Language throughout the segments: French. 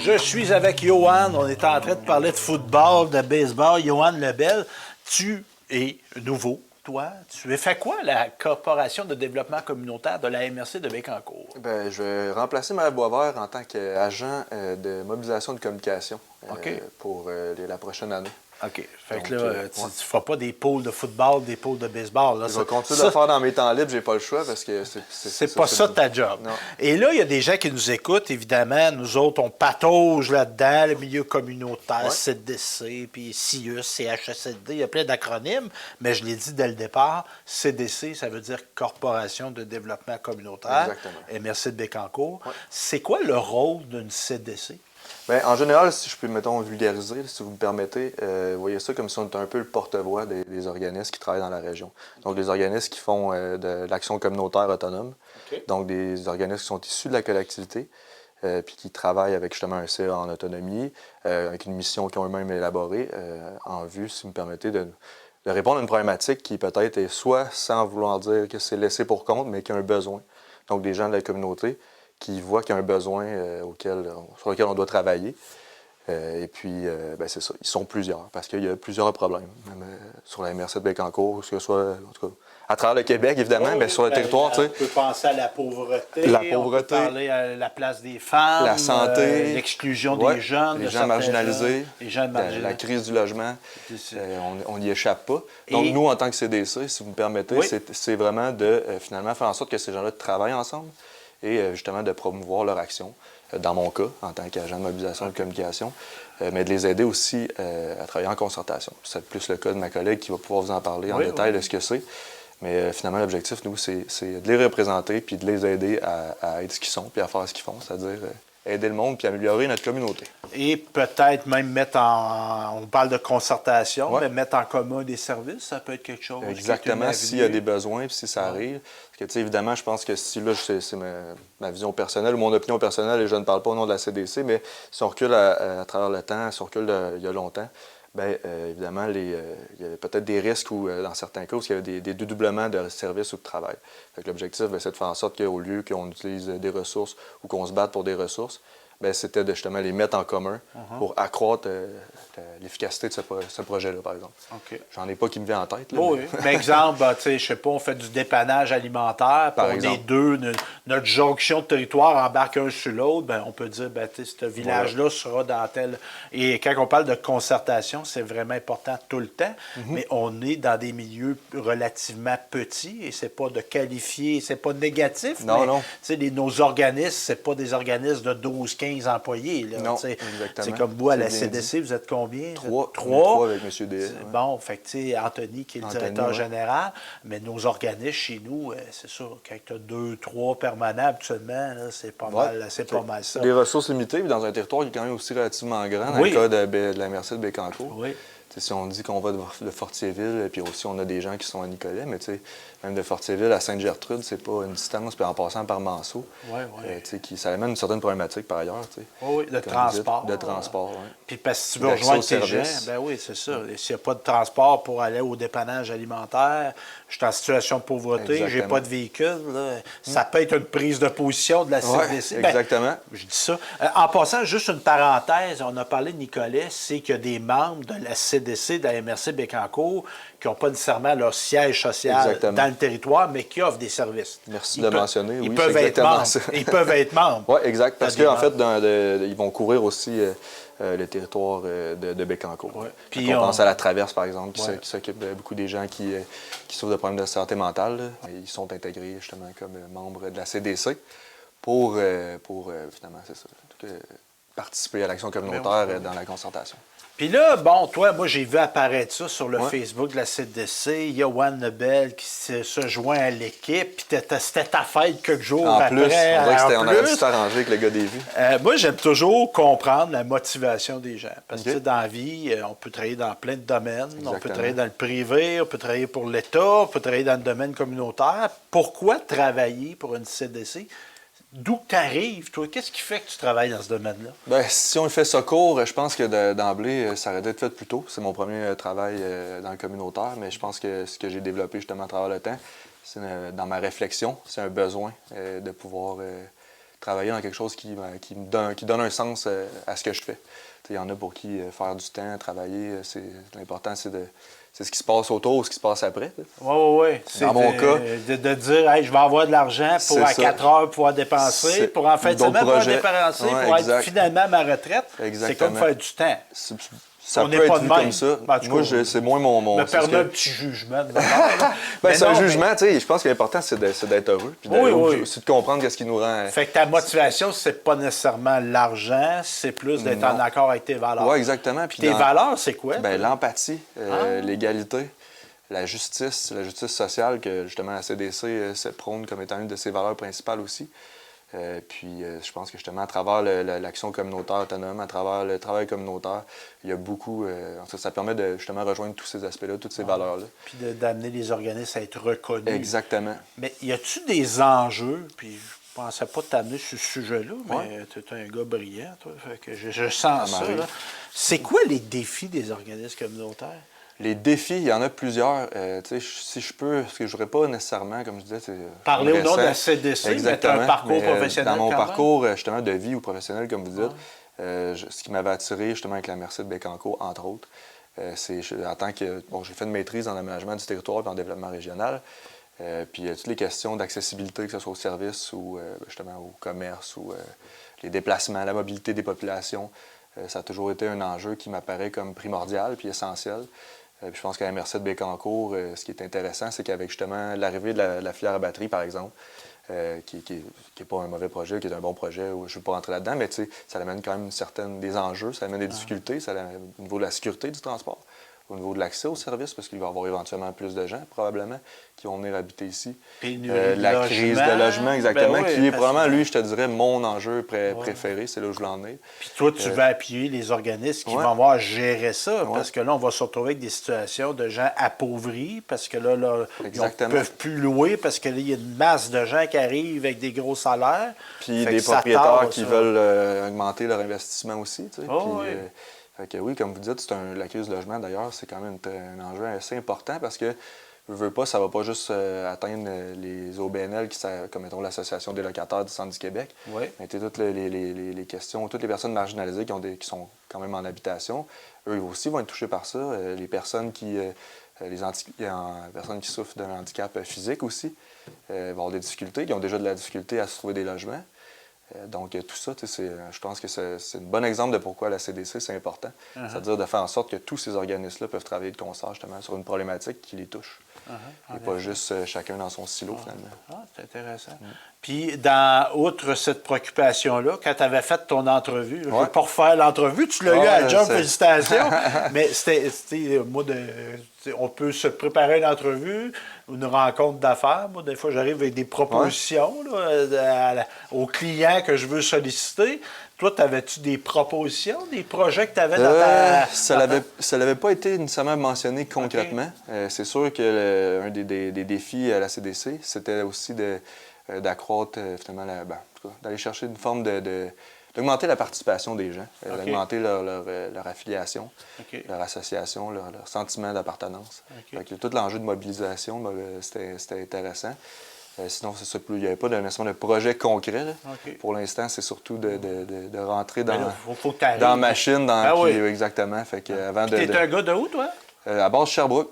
Je suis avec Johan. On est en train de parler de football, de baseball. Johan Lebel, tu es nouveau. Toi, tu as fait quoi, la Corporation de développement communautaire de la MRC de Bécancour? Bien, je vais remplacer Maël Boisvert en tant qu'agent de mobilisation de communication pour la prochaine année. OK. Fait que là, tu ne feras pas des pôles de football, des pôles de baseball. Là, je vais continuer de le faire dans mes temps libres, j'ai pas le choix parce que c'est pas ça ta job. Non. Et là, il y a des gens qui nous écoutent, évidemment. Nous autres, on patauge là-dedans, le milieu communautaire, CDC, puis CIUS, CHSLD, il y a plein d'acronymes, mais je l'ai dit dès le départ, CDC, ça veut dire Corporation de développement communautaire. Exactement. MRC de Bécancour. C'est quoi le rôle d'une CDC? Bien, en général, si je peux, mettons, vulgariser, si vous me permettez, voyez ça comme si on était un peu le porte-voix des organismes qui travaillent dans la région. Donc, des organismes qui font de l'action communautaire autonome. Donc, des organismes qui sont issus de la collectivité, puis qui travaillent avec justement un CA en autonomie, avec une mission qu'ils ont eux-mêmes élaborée, en vue, si vous me permettez, de répondre à une problématique qui peut-être est soit, sans vouloir dire que c'est laissé pour compte, mais qui a un besoin. Donc, des gens de la communauté qui voient qu'il y a un besoin sur lequel on doit travailler. Et puis, ben c'est ça, ils sont plusieurs, parce qu'il y a plusieurs problèmes, même sur la MRC de Bécancour, que ce soit, en tout cas, à travers le Québec, évidemment, mais sur le territoire, tu sais. On peut penser à la pauvreté, on peut parler à la place des femmes, la santé, l'exclusion des jeunes, les gens marginalisés, la crise du logement, on n'y échappe pas. Donc, nous, en tant que CDC, si vous me permettez, c'est vraiment de, finalement, faire en sorte que ces gens-là travaillent ensemble, et justement de promouvoir leur action, dans mon cas, en tant qu'agent de mobilisation et de communication, mais de les aider aussi à travailler en concertation. C'est plus le cas de ma collègue qui va pouvoir vous en parler en détail de ce que c'est. Mais finalement, l'objectif, nous, c'est de les représenter puis de les aider à être ce qu'ils sont puis à faire ce qu'ils font, c'est-à-dire aider le monde puis améliorer notre communauté. Et peut-être même mettre on parle de concertation, mais mettre en commun des services, ça peut être quelque chose. Exactement, s'il y a des besoins puis si ça arrive. Parce que, tu sais, évidemment, je pense que si là, c'est ma vision personnelle ou mon opinion personnelle, et je ne parle pas au nom de la CDC, mais si on recule à travers le temps, si on recule il y a longtemps, bien, évidemment, il y a peut-être des risques où, dans certains cas, où il y a des dédoublements de services ou de travail. L'objectif, c'est de faire en sorte qu'au lieu qu'on utilise des ressources ou qu'on se batte pour des ressources, bien, c'était de justement les mettre en commun pour accroître l'efficacité de ce projet-là, par exemple. J'en ai pas qui me vient en tête. Là, mais exemple, tu sais, je sais pas, on fait du dépannage alimentaire, puis on est deux, notre jonction de territoire embarque un sur l'autre, bien, on peut dire, bien, tu sais, ce village-là sera dans tel... Et quand on parle de concertation, c'est vraiment important tout le temps, mais on est dans des milieux relativement petits, et c'est pas de qualifier, c'est pas négatif, mais tu sais, nos organismes, c'est pas des organismes de 12-15 employés. Là, non, exactement. C'est comme vous, à la CDC, vous êtes combien? Trois avec M. D. Bon, fait que, tu sais, Anthony, qui est le directeur général, mais nos organismes chez nous, c'est sûr, quand tu as 2-3 permanents habituellement, c'est pas mal ça. Des ressources limitées, puis dans un territoire qui est quand même aussi relativement grand, dans le cas de la MRC de Bécancour. Si on dit qu'on va de Fortierville, puis aussi on a des gens qui sont à Nicolet, mais tu sais, même de Fortierville à Sainte-Gertrude, c'est pas une distance, puis en passant par Manceau, ça amène une certaine problématique par ailleurs. De transport. De transport, Puis parce que si tu veux rejoindre tes gens, ben oui, c'est ça. S'il n'y a pas de transport pour aller au dépannage alimentaire, je suis en situation de pauvreté, j'ai pas de véhicule, là, ça peut être une prise de position de la CDC. Exactement. Je dis ça. En passant, juste une parenthèse, on a parlé de Nicolet, c'est qu'il y a des membres de la CDC, de la MRC Bécancour, qui n'ont pas nécessairement leur siège social dans le territoire, mais qui offrent des services. Merci de le mentionner. Ils peuvent être membres. Ils peuvent être membres. Oui, exact. Parce qu'en fait, ils vont couvrir aussi le territoire de Bécancour. Puis on pense à la Traverse, par exemple, qui s'occupe de beaucoup des gens qui souffrent de problèmes de santé mentale. Là. Ils sont intégrés justement comme membres de la CDC pour finalement, c'est ça, participer à l'action communautaire dans la concertation. Puis là, bon, toi, moi, j'ai vu apparaître ça sur le Facebook de la CDC. Johan Lebel qui se joint à l'équipe. Puis c'était ta fête quelques jours après. On dirait on a dû s'arranger avec le gars des vues. Moi, j'aime toujours comprendre la motivation des gens. Parce que dans la vie, on peut travailler dans plein de domaines. Exactement. On peut travailler dans le privé, on peut travailler pour l'État, on peut travailler dans le domaine communautaire. Pourquoi travailler pour une CDC? D'où tu arrives, toi? Qu'est-ce qui fait que tu travailles dans ce domaine-là? Bien, si on fait secours, je pense que d'emblée, ça aurait dû être fait plus tôt. C'est mon premier travail dans le communautaire, mais je pense que ce que j'ai développé justement à travers le temps, c'est dans ma réflexion, c'est un besoin de pouvoir travailler dans quelque chose qui donne un sens à ce que je fais. Il y en a pour qui faire du temps, travailler, l'important, c'est ce qui se passe autour, ce qui se passe après. Oui. Dans mon cas, de dire, hey, je vais avoir de l'argent pour à 4 heures pouvoir dépenser, pour en fin de semaine pouvoir dépenser, pour être finalement à ma retraite. C'est comme faire du temps. Ça peut être vu comme ça. Moi, c'est moins mon... Me permet un petit jugement. C'est un jugement, tu sais. Je pense que l'important, c'est d'être heureux. C'est de comprendre qu'est-ce qui nous rend... Fait que ta motivation, c'est pas nécessairement l'argent, c'est plus d'être en accord avec tes valeurs. Oui, exactement. Puis tes valeurs, c'est quoi? L'empathie, l'égalité, la justice sociale, que justement la CDC se prône comme étant une de ses valeurs principales aussi. Je pense que justement, à travers l'action communautaire autonome, à travers le travail communautaire, il y a beaucoup... ça permet de justement rejoindre tous ces aspects-là, toutes ces valeurs-là. Puis d'amener les organismes à être reconnus. Exactement. Mais y a-tu des enjeux, puis je pensais pas t'amener sur ce sujet-là, mais tu es un gars brillant, toi, fait que je sens ça. C'est quoi les défis des organismes communautaires? Les défis, il y en a plusieurs. Si je peux, parce que je n'aurais pas nécessairement, comme je disais... Parler au nom de la CDC, mais tu as un parcours professionnel dans mon parcours, justement, de vie ou professionnel, comme vous dites, ce qui m'avait attiré, justement, avec la Merci de Bécancour, entre autres, en tant que... j'ai fait une maîtrise en aménagement du territoire et en développement régional. Puis toutes les questions d'accessibilité, que ce soit aux services ou, justement, au commerce ou les déplacements, la mobilité des populations, ça a toujours été un enjeu qui m'apparaît comme primordial puis essentiel. Puis je pense qu'à la MRC de Bécancour, ce qui est intéressant, c'est qu'avec justement l'arrivée de la filière à batterie, par exemple, qui n'est pas un mauvais projet, qui est un bon projet, je ne veux pas rentrer là-dedans, mais ça amène quand même des enjeux, ça amène des difficultés au niveau de la sécurité du transport, au niveau de l'accès aux services, parce qu'il va y avoir éventuellement plus de gens, probablement, qui vont venir habiter ici. La crise de logement, exactement, qui est probablement, lui, je te dirais, mon enjeu préféré, c'est là où je l'en ai. Puis toi, tu vas appuyer les organismes qui vont avoir à gérer ça, parce que là, on va se retrouver avec des situations de gens appauvris, parce que là ils ne peuvent plus louer, parce que là, il y a une masse de gens qui arrivent avec des gros salaires. Puis des propriétaires qui veulent augmenter leur investissement aussi, tu sais. Fait que oui, comme vous dites, la crise du logement, d'ailleurs, c'est quand même un enjeu assez important parce que, je veux pas, ça va pas juste atteindre les OBNL, comme mettons l'Association des locataires du Centre du Québec, mais toutes les questions, toutes les personnes marginalisées qui sont quand même en habitation, eux aussi vont être touchés par ça. Les personnes personnes qui souffrent d'un handicap physique aussi vont avoir des difficultés, qui ont déjà de la difficulté à se trouver des logements. Donc, tout ça, je pense que c'est un bon exemple de pourquoi la CDC, c'est important. C'est-à-dire de faire en sorte que tous ces organismes-là peuvent travailler de concert, justement, sur une problématique qui les touche. Et pas juste chacun dans son silo, finalement. C'est intéressant. Puis, outre cette préoccupation-là, quand tu avais fait ton entrevue, je ne veux pas refaire l'entrevue, tu l'as eu à la job, félicitations, mais c'était on peut se préparer une entrevue, une rencontre d'affaires. Moi, des fois, j'arrive avec des propositions aux clients que je veux solliciter. Toi, avais-tu des propositions, des projets que tu avais dans ta... Ça l'avait pas été nécessairement mentionné concrètement. C'est sûr que un des défis à la CDC, c'était aussi d'accroître, finalement, d'aller chercher une forme d'augmenter la participation des gens, d'augmenter leur affiliation, leur association, leur sentiment d'appartenance. Tout l'enjeu de mobilisation, c'était intéressant. Sinon, c'est ça. Il n'y avait pas nécessairement de projet concret. Pour l'instant, c'est surtout de rentrer dans la machine. Exactement. Fait que, t'es un gars de où, toi? À base Sherbrooke.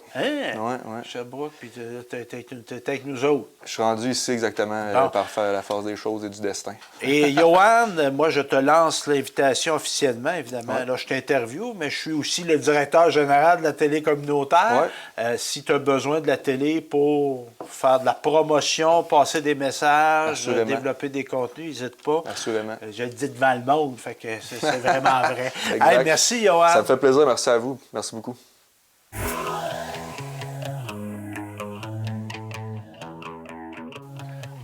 Sherbrooke, puis t'es avec nous autres. Je suis rendu ici exactement par la force des choses et du destin. Et Johan, moi, je te lance l'invitation officiellement, évidemment. Là, je t'interviewe, mais je suis aussi le directeur général de la télé communautaire. Si tu as besoin de la télé pour faire de la promotion, passer des messages, développer des contenus, n'hésite pas. Assurément. Je le dis devant le monde, fait que c'est vraiment vrai. Hey, merci, Johan. Ça me fait plaisir. Merci à vous. Merci beaucoup.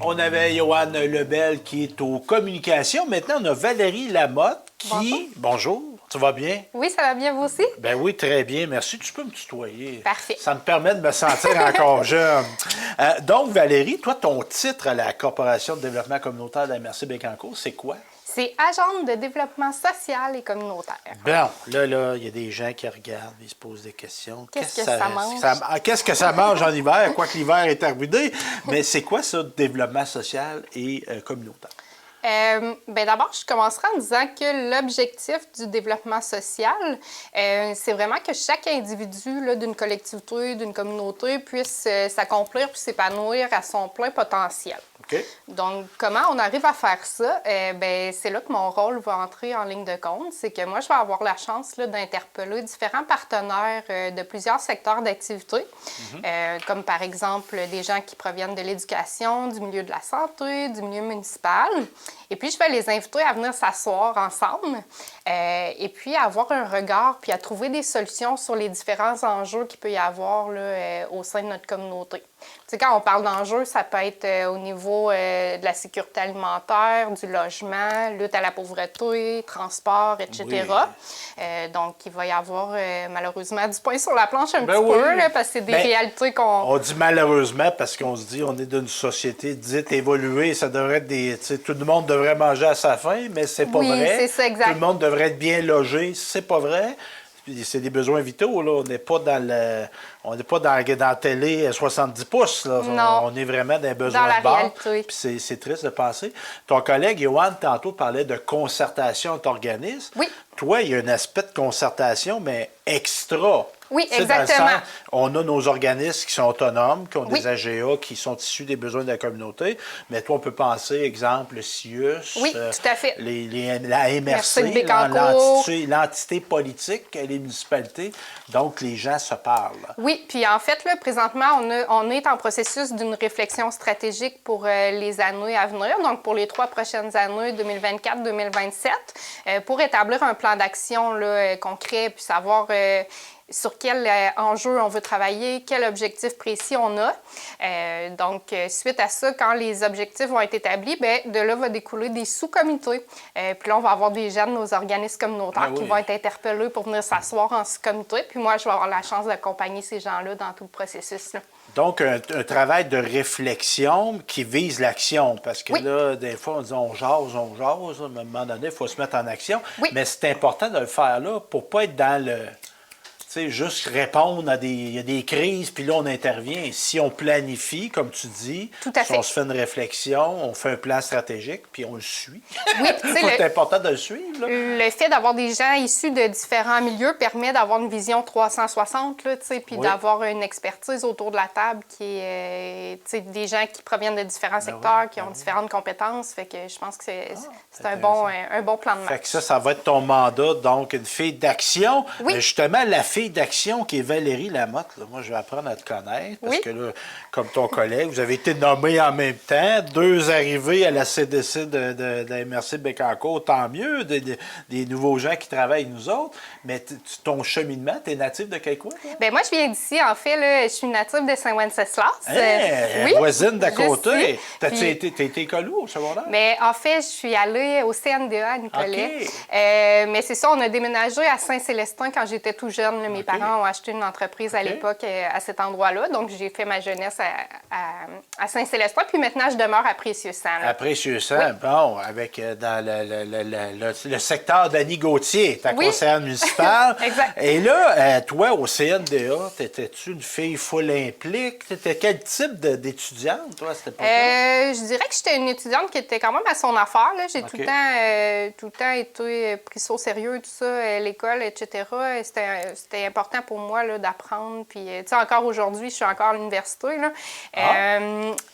On avait Johan Lebel qui est aux communications. Maintenant, on a Valérie Lamotte qui... Bonjour, tu vas bien? Oui, ça va bien, vous aussi? Ben oui, très bien, merci. Tu peux me tutoyer. Parfait. Ça me permet de me sentir encore jeune. Donc, Valérie, toi, ton titre à la Corporation de développement communautaire de la MRC Bécancour, c'est quoi? C'est agente de développement social et communautaire. Bon, là, il y a des gens qui regardent, ils se posent des questions. Qu'est-ce que ça mange? Qu'est-ce que ça mange en hiver? Quoique l'hiver est terminé. Mais c'est quoi ça, développement social et communautaire? D'abord, je commencerai en disant que l'objectif du développement social, c'est vraiment que chaque individu là, d'une collectivité, d'une communauté puisse s'accomplir puis s'épanouir à son plein potentiel. OK. Donc, comment on arrive à faire ça? C'est là que mon rôle va entrer en ligne de compte. C'est que moi, je vais avoir la chance là, d'interpeller différents partenaires de plusieurs secteurs d'activité, comme par exemple des gens qui proviennent de l'éducation, du milieu de la santé, du milieu municipal. Et puis, je vais les inviter à venir s'asseoir ensemble et puis à avoir un regard puis à trouver des solutions sur les différents enjeux qu'il peut y avoir là, au sein de notre communauté. Tu sais, quand on parle d'enjeux, ça peut être au niveau de la sécurité alimentaire, du logement, lutte à la pauvreté, transport, etc. Oui. Donc, il va y avoir malheureusement du pain sur la planche un petit Oui. peu, là, parce que c'est des réalités qu'on... On dit malheureusement parce qu'on se dit on est d'une société dite évoluée, ça devrait être des... Tu sais, tout le monde devrait manger à sa faim, mais c'est pas vrai. Oui, c'est ça, exact. Tout le monde devrait être bien logé, c'est pas vrai. C'est des besoins vitaux, là. On n'est pas dans la télé 70 pouces, là. Non. On est vraiment dans les besoins Dans la de base. réalité. Puis c'est triste de penser. Ton collègue, Yoann, tantôt parlait de concertation entre organismes. Oui. Toi, il y a un aspect de concertation, mais extra. Oui, Tu sais, dans le exactement. sens, on a nos organismes qui sont autonomes, qui ont Oui. des AGA, qui sont issus des besoins de la communauté. Mais toi, on peut penser, exemple, le CIUS, Oui, tout à fait. la MRC, Merci de Bécancour. l'entité politique, les municipalités. Donc, les gens se parlent. Oui, puis en fait, là, présentement, on est en processus d'une réflexion stratégique pour les années à venir, donc pour les 3 prochaines années, 2024-2027, pour établir un plan d'action là, concret, puis savoir sur quel enjeu on veut travailler, quel objectif précis on a. Donc, suite à ça, quand les objectifs vont être établis, bien, de là va découler des sous-comités. Puis là, on va avoir des gens de nos organismes communautaires qui vont être interpellés pour venir s'asseoir en sous-comité. Puis moi, je vais avoir la chance d'accompagner ces gens-là dans tout le processus, là. Donc, un travail de réflexion qui vise l'action. Parce que là, des fois, on dit on jase. À un moment donné, il faut se mettre en action. Oui. Mais c'est important de le faire là pour ne pas être dans le... Tu sais, juste répondre à il y a des crises, puis là, on intervient. Si on planifie, comme tu dis, Tout à si fait. on se fait une réflexion, on fait un plan stratégique, puis on le suit. Oui, tu sais, C'est important de le suivre, là. le fait d'avoir des gens issus de différents milieux permet d'avoir une vision 360, là, tu sais, puis d'avoir une expertise autour de la table qui est, tu sais, des gens qui proviennent de différents secteurs, qui ont différentes compétences. Fait que je pense que c'est un bon plan de match. Fait que ça va être ton mandat, donc une fille d'action. Oui. Mais justement, la fille d'action qui est Valérie Lamotte, là, moi, je vais apprendre à te connaître, parce que là, comme ton collègue, vous avez été nommés en même temps, 2 arrivés à la CDC de la MRC de Bécancour, tant mieux, des nouveaux gens qui travaillent avec nous autres, mais ton cheminement, tu es natif de quel coin? Toi? Bien, moi, je viens d'ici. En fait, là, je suis native de Saint-Wenceslas. Hey, voisine d'à côté. T'as Puis... été école où, au secondaire? Mais en fait, je suis allée au CNDA à Nicolet. OK. Mais c'est ça, on a déménagé à Saint-Célestin quand j'étais tout jeune. Là, mes parents ont acheté une entreprise à l'époque à cet endroit-là. Donc, j'ai fait ma jeunesse à Saint-Célestin. Puis maintenant, je demeure à Précieux-Sang. À Précieux-Sang, bon, avec dans le secteur d'Annie Gauthier, ta conseillère municipale. Exact. Et là, toi, au CNDA, t'étais-tu une fille full implique? T'étais quel type d'étudiante, toi, à cette époque-là? Je dirais que j'étais une étudiante qui était quand même à son affaire. Là. J'ai tout le temps été pris ça au sérieux, tout ça, l'école, etc. C'était important pour moi là, d'apprendre. Puis, tu sais, encore aujourd'hui, je suis encore à l'université. Là.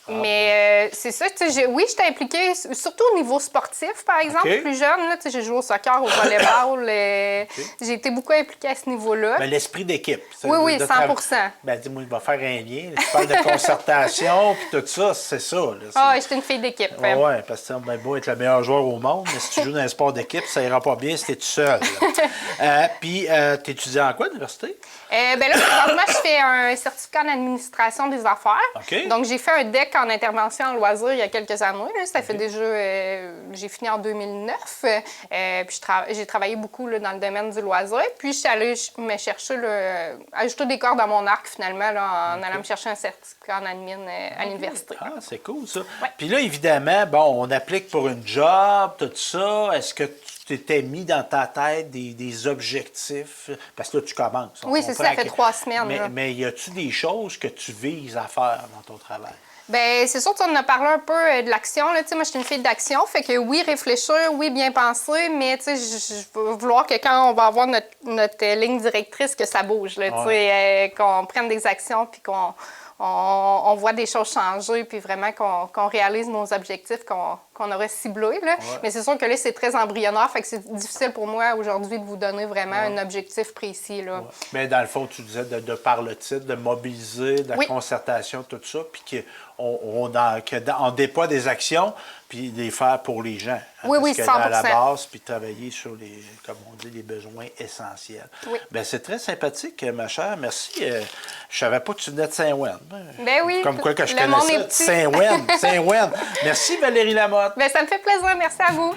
Mais c'est ça, tu sais, oui, j'étais impliquée, surtout au niveau sportif, par exemple, plus jeune. Là, tu sais, j'ai joué au soccer, au volleyball. J'ai été beaucoup impliquée à ce niveau-là. Mais l'esprit d'équipe. Oui, 100 Ben, dis-moi, il va faire un lien. Tu parles de concertation, puis tout ça, c'est ça. J'étais une fille d'équipe. Oui, parce que ben, beau être le meilleur joueur au monde, mais si tu joues dans un sport d'équipe, ça ira pas bien si tu es tout seul. Puis, tu étudies en quoi à l'université? Là, présentement, je fais un certificat en administration des affaires. OK. Donc, j'ai fait un DEC en intervention en loisirs il y a quelques années. Là. Ça fait déjà... j'ai fini en 2009. Puis, j'ai travaillé beaucoup là, dans le domaine du loisir. Puis, je suis allée me chercher... ajouter des cordes à mon arc, finalement, là, en allant me chercher un certificat en admin à l'université. Ah, c'est cool, ça. Ouais. Puis là, évidemment, bon, on applique pour une job, tout ça. Est-ce que t'étais mis dans ta tête des objectifs? Parce que là, tu commences. Oui, c'est ça fait 3 semaines. Mais y a-tu des choses que tu vises à faire dans ton travail? Bien, c'est sûr que tu en as parlé un peu de l'action. Moi, je suis une fille d'action. Fait que oui, réfléchir, oui, bien penser, mais je veux vouloir que quand on va avoir notre ligne directrice, que ça bouge. Là, qu'on prenne des actions puis qu'on voit des choses changer, puis vraiment qu'on réalise nos objectifs qu'on aurait ciblés. Là. Ouais. Mais c'est sûr que là, c'est très embryonnaire, fait que c'est difficile pour moi aujourd'hui de vous donner vraiment un objectif précis. Là. Ouais. Mais dans le fond, tu disais de par le titre, de mobiliser, de la concertation, tout ça, puis qu'on déploie des actions, puis les faire pour les gens. Hein, oui, parce 100%. à la base, puis travailler sur les, comme on dit, les besoins essentiels. Oui. Bien, c'est très sympathique, ma chère. Merci. Je ne savais pas que tu venais de Saint-Ouen. Ben oui. Comme quoi que je connais ça. Saint-Ouen. Saint-Ouen. Merci, Valérie Lamotte. Bien, ça me fait plaisir. Merci à vous.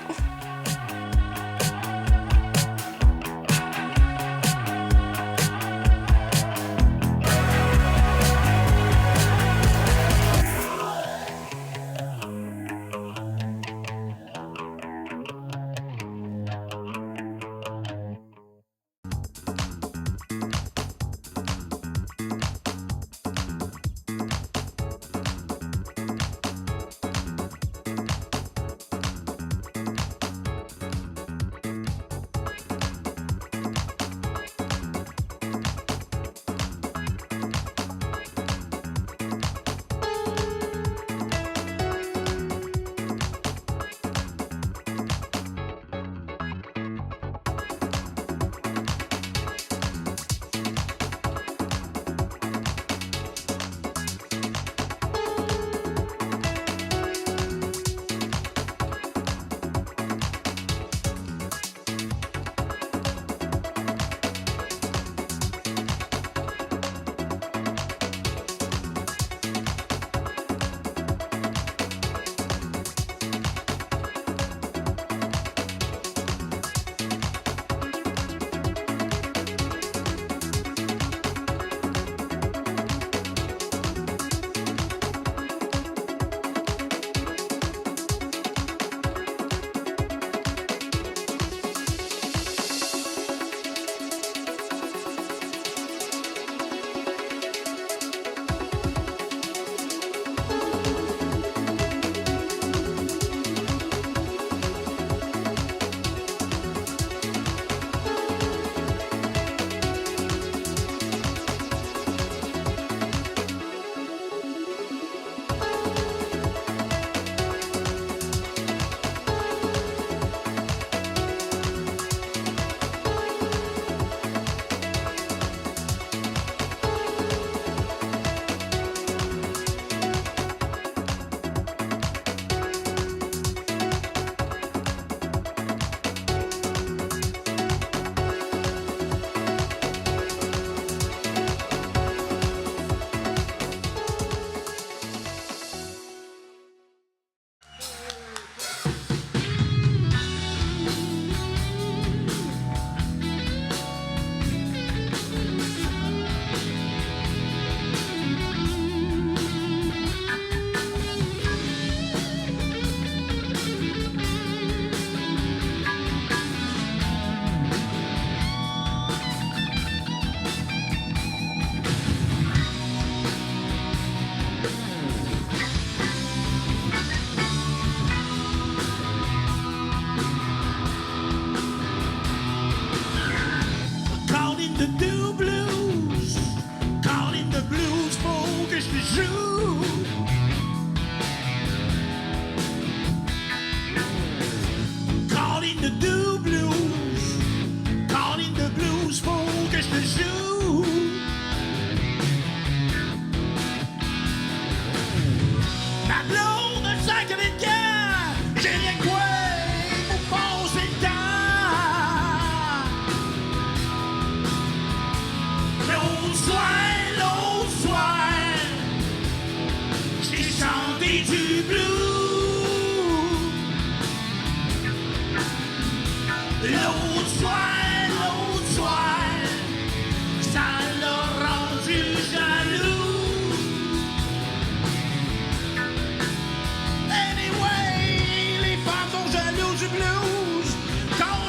Anyway, les femmes sont jalouses du blues. Quand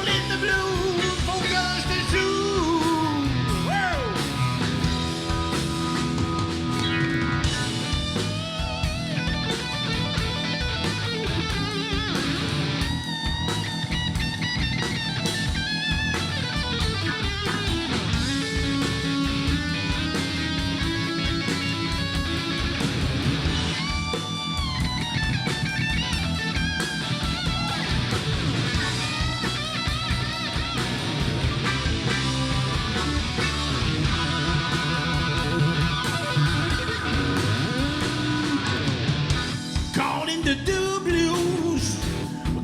in the do blues,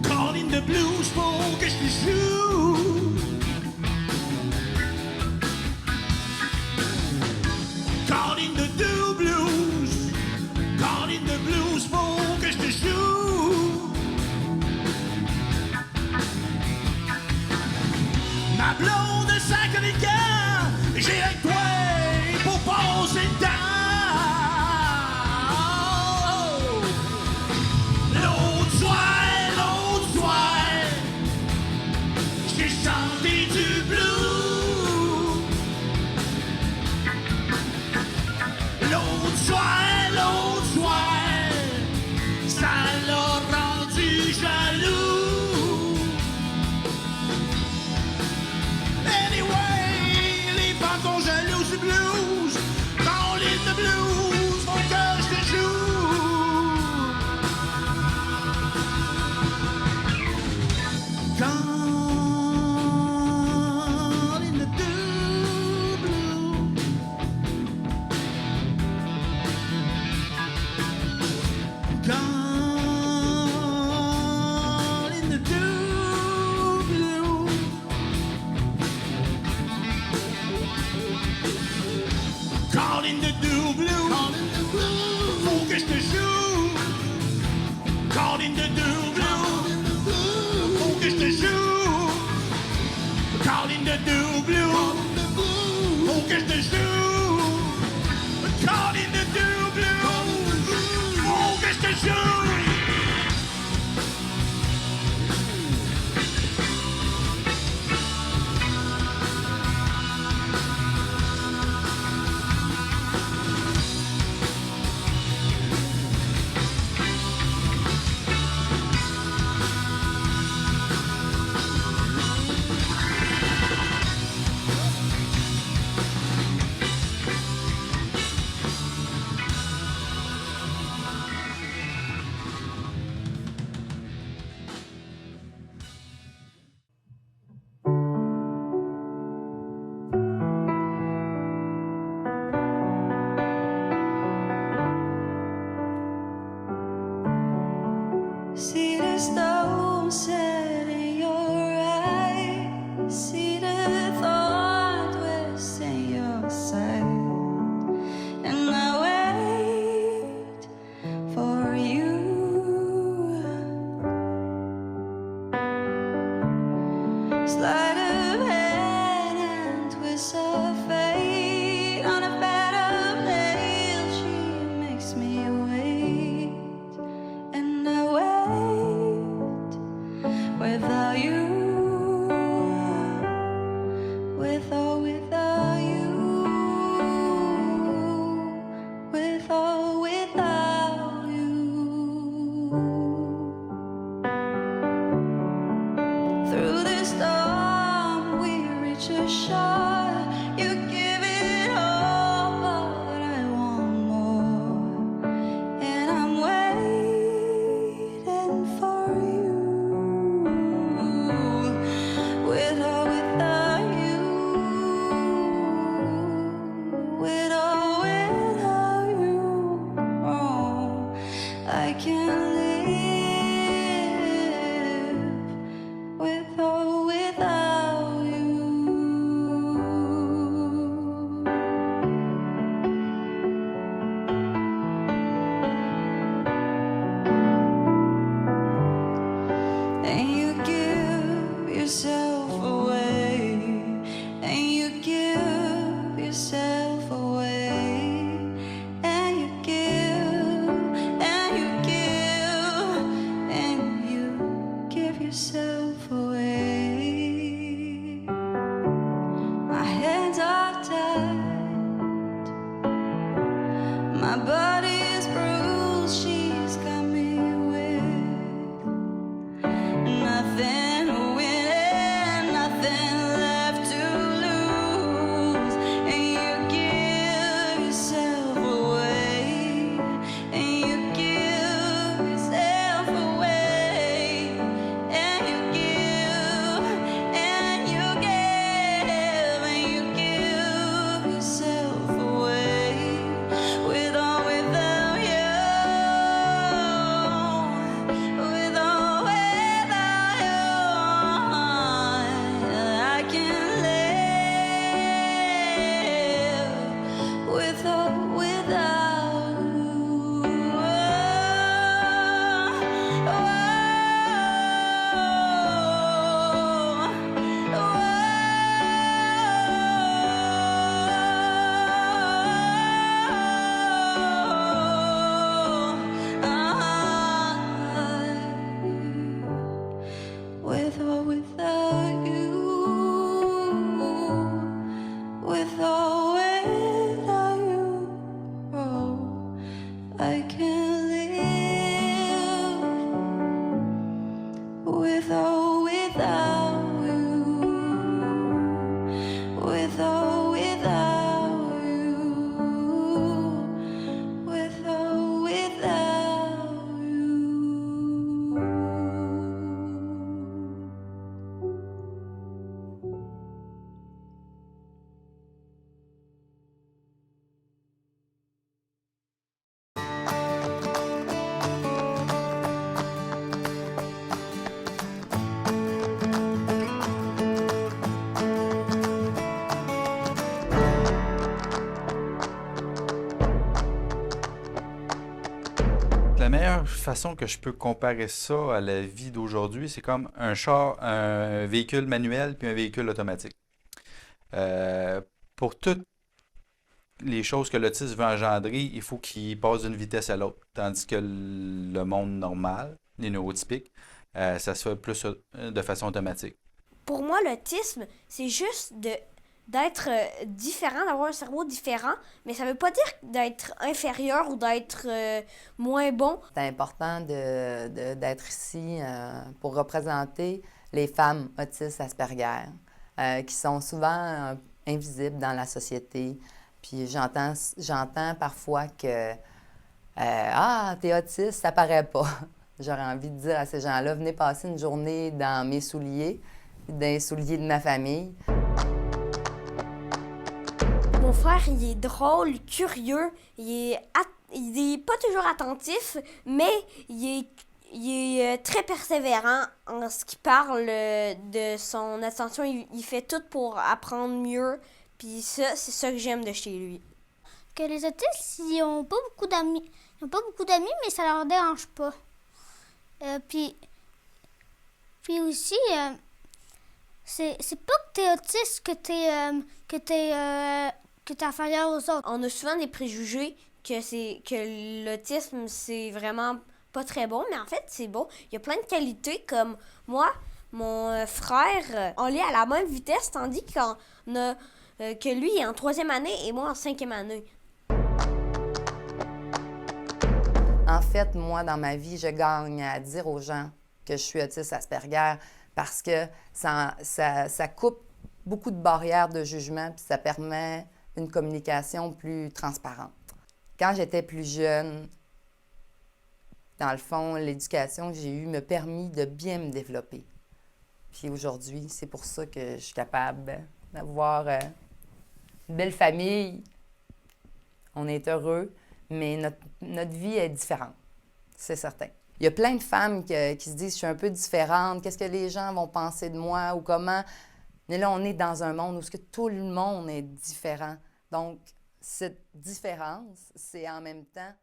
call in the blues pour que je te joue. Call in the do blues, call in the blues pour que je te joue. Ma blonde de 5 ans, j'ai avec toi pour passer le temps. L'autre soir, j'ai chanté du blues. L'autre soir, ça l'a rendu jaloux. Anyway, les femmes sont jalouses du blues. Call in the blues, mon cœur je te joue. Call in the do blues. Call in the do blues. Call in the do blues. Faut que je te joue. Call in the do blues. Faut que je te joue. Call in the do blues. Faut que je te joue. Call in the do blues. Faut que je te joue. See the stone set in your eyes, see the thought twist in your side, and I wait for you. Sleight of hand and twist of fate, on a bed of nails she makes me wait, and I wait without you, with or without you, with or without you. Through the storm we reach a shore. You give it all, but I want more, and I'm waiting for you, with or without you, with or without you. Oh, I can't live with or without you. And you give yourself away, and you give yourself away, and you give La meilleure façon que je peux comparer ça à la vie d'aujourd'hui, c'est comme un véhicule manuel puis un véhicule automatique. Pour toutes les choses que l'autisme veut engendrer, il faut qu'il passe d'une vitesse à l'autre. Tandis que le monde normal, les neurotypiques, ça se fait plus de façon automatique. Pour moi, l'autisme, c'est juste d'être différent, d'avoir un cerveau différent, mais ça veut pas dire d'être inférieur ou d'être moins bon. C'est important d'être ici pour représenter les femmes autistes Asperger, qui sont souvent invisibles dans la société. Puis j'entends parfois que ah, t'es autiste, ça paraît pas. J'aurais envie de dire à ces gens-là, venez passer une journée dans mes souliers, dans les souliers de ma famille. Mon frère, il est drôle, curieux, il est pas toujours attentif, mais il est très persévérant en ce qui parle de son attention. Il fait tout pour apprendre mieux, puis ça, c'est ça que j'aime de chez lui. Que les autistes, ils ont pas beaucoup d'amis. Ils ont pas beaucoup d'amis, mais ça leur dérange pas. Puis aussi, c'est pas que t'es autiste que t'es inférieur aux autres. On a souvent des préjugés que l'autisme, c'est vraiment pas très bon, mais en fait, c'est bon. Il y a plein de qualités, comme moi, mon frère, on lit à la même vitesse, tandis que lui est en 3e année et moi en 5e année. En fait, moi, dans ma vie, je gagne à dire aux gens que je suis autiste Asperger parce que ça coupe beaucoup de barrières de jugement puis ça permet une communication plus transparente. Quand j'étais plus jeune, dans le fond, l'éducation que j'ai eue m'a permis de bien me développer. Puis aujourd'hui, c'est pour ça que je suis capable d'avoir une belle famille. On est heureux, mais notre vie est différente, c'est certain. Il y a plein de femmes qui se disent « je suis un peu différente, qu'est-ce que les gens vont penser de moi ou comment ». Mais là, on est dans un monde où tout le monde est différent. Donc, cette différence, c'est en même temps